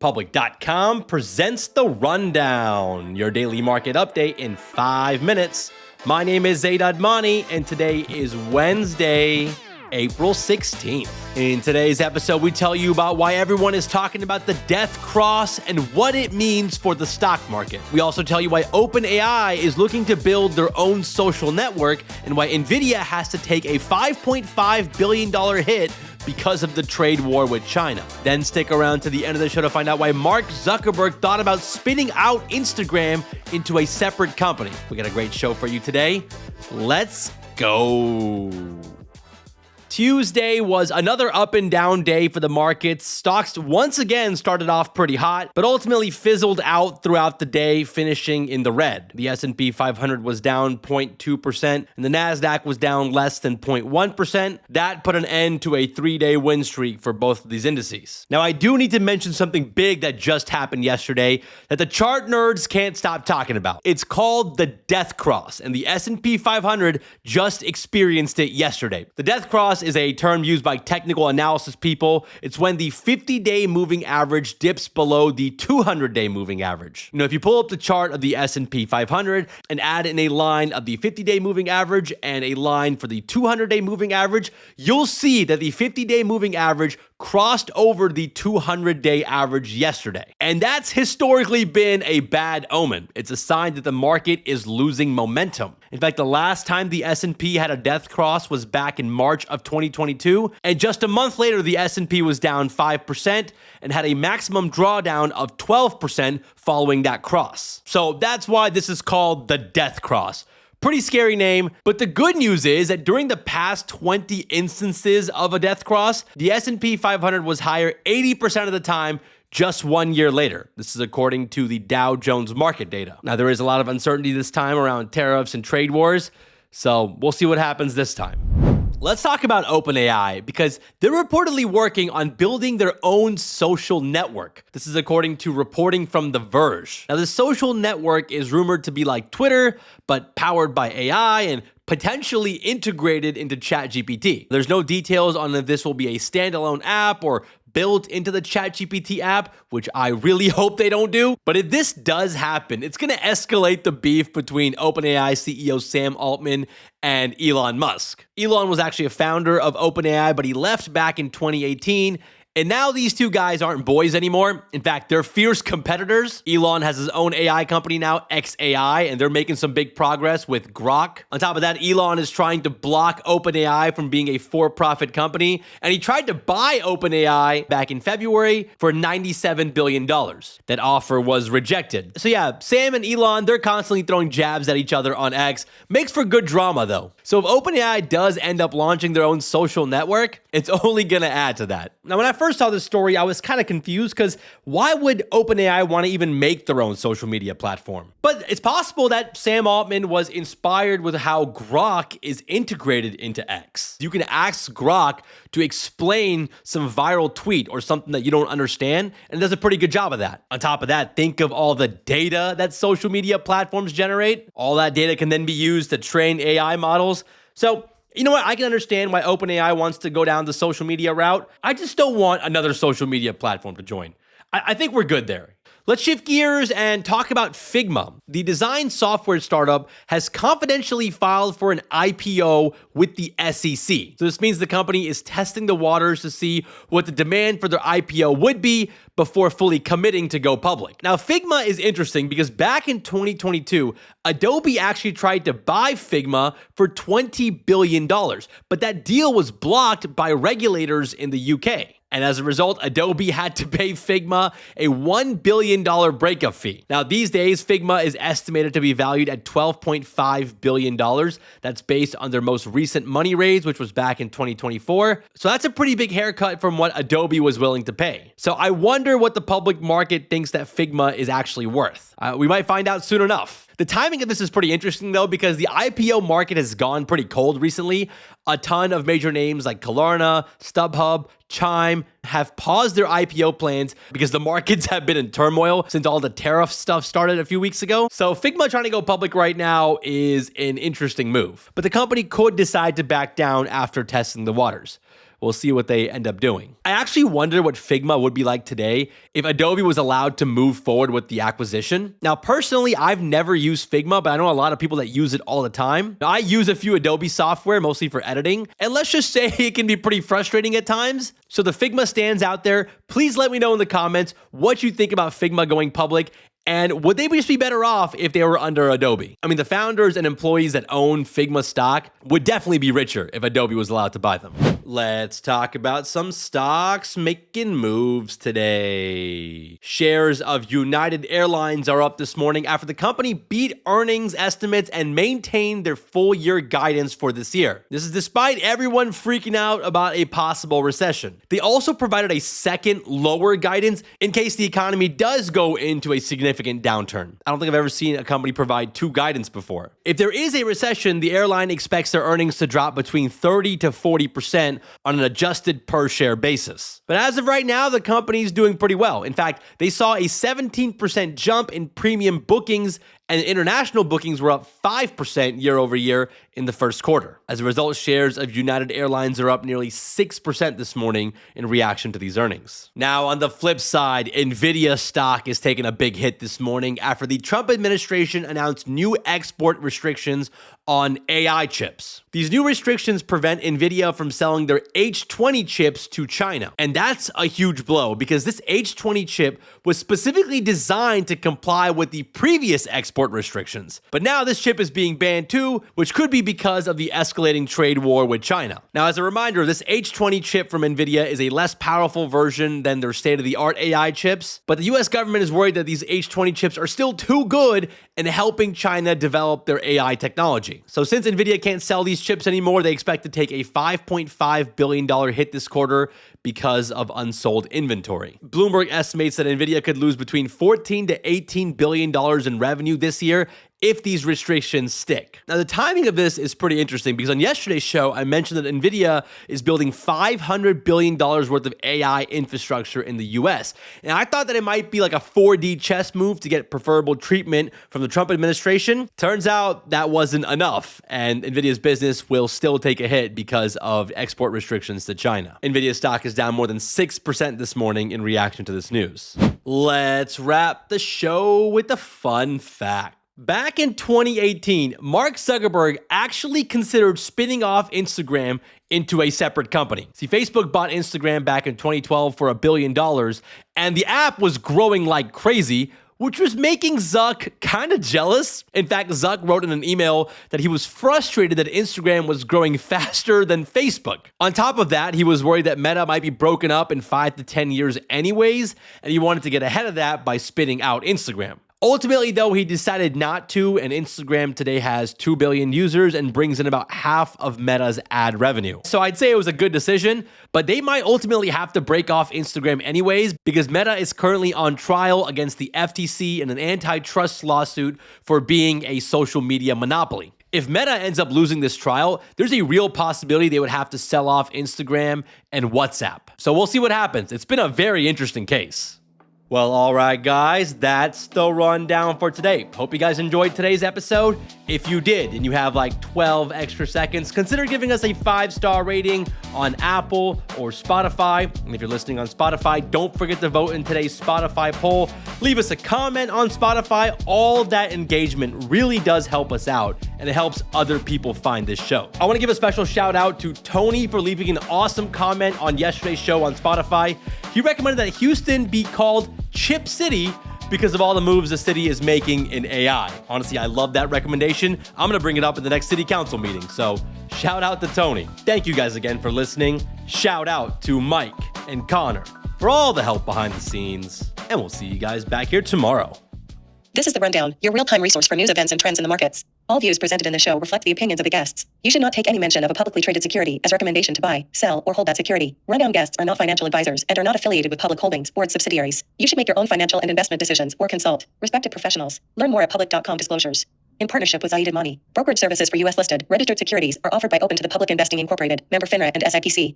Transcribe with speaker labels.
Speaker 1: Public.com presents The Rundown, your daily market update in 5 minutes. My name is Zaid Admani, and today is Wednesday, April 16th. In today's episode, we tell you about why everyone is talking about the death cross and what it means for the stock market. We also tell you why OpenAI is looking to build their own social network and why Nvidia has to take a $5.5 billion hit because of the trade war with China. Then stick around to the end of the show to find out why Mark Zuckerberg thought about spinning out Instagram into a separate company. We got a great show for you today. Let's go. Tuesday was another up and down day for the markets. Stocks once again started off pretty hot, but ultimately fizzled out throughout the day, finishing in the red. The S&P 500 was down 0.2%, and the Nasdaq was down less than 0.1%. That put an end to a 3-day win streak for both of these indices. Now, I do need to mention something big that just happened yesterday that the chart nerds can't stop talking about. It's called the death cross, and the S&P 500 just experienced it yesterday. The death cross is a term used by technical analysis people. It's when the 50-day moving average dips below the 200-day moving average. If you pull up the chart of the S&P 500 and add in a line of the 50-day moving average and a line for the 200-day moving average, you'll see that the 50-day moving average crossed over the 200-day average yesterday. And that's historically been a bad omen. It's a sign that the market is losing momentum. In fact, the last time the S&P had a death cross was back in March of 2022, and just a month later, the S&P was down 5% and had a maximum drawdown of 12% following that cross. So that's why this is called the death cross. Pretty scary name, but the good news is that during the past 20 instances of a death cross, the S&P 500 was higher 80% of the time just 1 year later. This is according to the Dow Jones market data. Now, there is a lot of uncertainty this time around tariffs and trade wars, so we'll see what happens this time. Let's talk about OpenAI because they're reportedly working on building their own social network. This is according to reporting from The Verge. Now, the social network is rumored to be like Twitter, but powered by AI and potentially integrated into ChatGPT. There's no details on if this will be a standalone app or built into the ChatGPT app, which I really hope they don't do. But if this does happen, it's going to escalate the beef between OpenAI CEO Sam Altman and Elon Musk. Elon was actually a founder of OpenAI, but he left back in 2018. And now these two guys aren't boys anymore. In fact, they're fierce competitors. Elon has his own AI company now, xAI, and they're making some big progress with Grok. On top of that, Elon is trying to block OpenAI from being a for-profit company, and he tried to buy OpenAI back in February for $97 billion. That offer was rejected. So yeah, Sam and Elon, they're constantly throwing jabs at each other on X. Makes for good drama, though. So if OpenAI does end up launching their own social network, it's only going to add to that. Now, when I first saw this story, I was kind of confused because why would OpenAI want to even make their own social media platform? But it's possible that Sam Altman was inspired with how Grok is integrated into X. You can ask Grok to explain some viral tweet or something that you don't understand, and it does a pretty good job of that. On top of that, think of all the data that social media platforms generate. All that data can then be used to train AI models. So, you know what? I can understand why OpenAI wants to go down the social media route. I just don't want another social media platform to join. I think we're good there. Let's shift gears and talk about Figma. The design software startup has confidentially filed for an IPO with the SEC. So this means the company is testing the waters to see what the demand for their IPO would be before fully committing to go public. Now, Figma is interesting because back in 2022, Adobe actually tried to buy Figma for $20 billion, but that deal was blocked by regulators in the UK. And as a result, Adobe had to pay Figma a $1 billion breakup fee. Now, these days, Figma is estimated to be valued at $12.5 billion. That's based on their most recent money raise, which was back in 2024. So that's a pretty big haircut from what Adobe was willing to pay. So I wonder what the public market thinks that Figma is actually worth. We might find out soon enough. The timing of this is pretty interesting, though, because the IPO market has gone pretty cold recently. A ton of major names like Klarna, StubHub, Chime have paused their IPO plans because the markets have been in turmoil since all the tariff stuff started a few weeks ago. So Figma trying to go public right now is an interesting move. But the company could decide to back down after testing the waters. we'll see what they end up doing. I actually wonder what Figma would be like today if Adobe was allowed to move forward with the acquisition. Now, personally, I've never used Figma, but I know a lot of people that use it all the time. Now, I use a few Adobe software, mostly for editing, and let's just say it can be pretty frustrating at times. So the Figma stands out there. Please let me know in the comments what you think about Figma going public. And would they just be better off if they were under Adobe? I mean, the founders and employees that own Figma stock would definitely be richer if Adobe was allowed to buy them. Let's talk about some stocks making moves today. Shares of United Airlines are up this morning after the company beat earnings estimates and maintained their full year guidance for this year. This is despite everyone freaking out about a possible recession. They also provided a second lower guidance in case the economy does go into a significant downturn. I don't think I've ever seen a company provide two guidance before. If there is a recession, the airline expects their earnings to drop between 30 to 40% on an adjusted per share basis. But as of right now, the company's doing pretty well. In fact, they saw a 17% jump in premium bookings, and international bookings were up 5% year over year in the first quarter. As a result, shares of United Airlines are up nearly 6% this morning in reaction to these earnings. Now, on the flip side, Nvidia stock is taking a big hit this morning after the Trump administration announced new export restrictions on AI chips. These new restrictions prevent Nvidia from selling their H20 chips to China. And that's a huge blow because this H20 chip was specifically designed to comply with the previous export restrictions. But now this chip is being banned too, which could be because of the escalating trade war with China. Now, as a reminder, this H20 chip from Nvidia is a less powerful version than their state-of-the-art AI chips, but the US government is worried that these H20 chips are still too good in helping China develop their AI technology. So since Nvidia can't sell these chips anymore, they expect to take a $5.5 billion hit this quarter because of unsold inventory. Bloomberg estimates that Nvidia could lose between $14 to $18 billion in revenue this year if these restrictions stick. Now, the timing of this is pretty interesting because on yesterday's show, I mentioned that Nvidia is building $500 billion worth of AI infrastructure in the US. And I thought that it might be like a 4D chess move to get preferable treatment from the Trump administration. Turns out that wasn't enough, and Nvidia's business will still take a hit because of export restrictions to China. Nvidia stock is down more than 6% this morning in reaction to this news. Let's wrap the show with a fun fact. Back in 2018, Mark Zuckerberg actually considered spinning off Instagram into a separate company. See, Facebook bought Instagram back in 2012 for $1 billion, and the app was growing like crazy, which was making Zuck kind of jealous. In fact, Zuck wrote in an email that he was frustrated that Instagram was growing faster than Facebook. On top of that, he was worried that Meta might be broken up in 5 to 10 years anyways, and he wanted to get ahead of that by spinning out Instagram. Ultimately, though, he decided not to, and Instagram today has 2 billion users and brings in about half of Meta's ad revenue. So I'd say it was a good decision, but they might ultimately have to break off Instagram anyways because Meta is currently on trial against the FTC in an antitrust lawsuit for being a social media monopoly. If Meta ends up losing this trial, there's a real possibility they would have to sell off Instagram and WhatsApp. So we'll see what happens. It's been a very interesting case. Well, all right, guys, that's the rundown for today. Hope you guys enjoyed today's episode. If you did and you have like 12 extra seconds, consider giving us a 5-star rating on Apple or Spotify. And if you're listening on Spotify, don't forget to vote in today's Spotify poll. Leave us a comment on Spotify. All that engagement really does help us out, and it helps other people find this show. I want to give a special shout out to Tony for leaving an awesome comment on yesterday's show on Spotify. He recommended that Houston be called Chip City because of all the moves the city is making in AI. Honestly, I love that recommendation. I'm going to bring it up at the next city council meeting. So shout out to Tony. Thank you guys again for listening. Shout out to Mike and Connor for all the help behind the scenes. And we'll see you guys back here tomorrow.
Speaker 2: This is The Rundown, your real-time resource for news, events, and trends in the markets. All views presented in the show reflect the opinions of the guests. You should not take any mention of a publicly traded security as recommendation to buy, sell, or hold that security. Rundown guests are not financial advisors and are not affiliated with Public Holdings or its subsidiaries. You should make your own financial and investment decisions or consult respected professionals. Learn more at public.com disclosures. In partnership with Zaid Money, brokerage services for U.S. listed, registered securities are offered by Open to the Public Investing Incorporated, member FINRA and SIPC.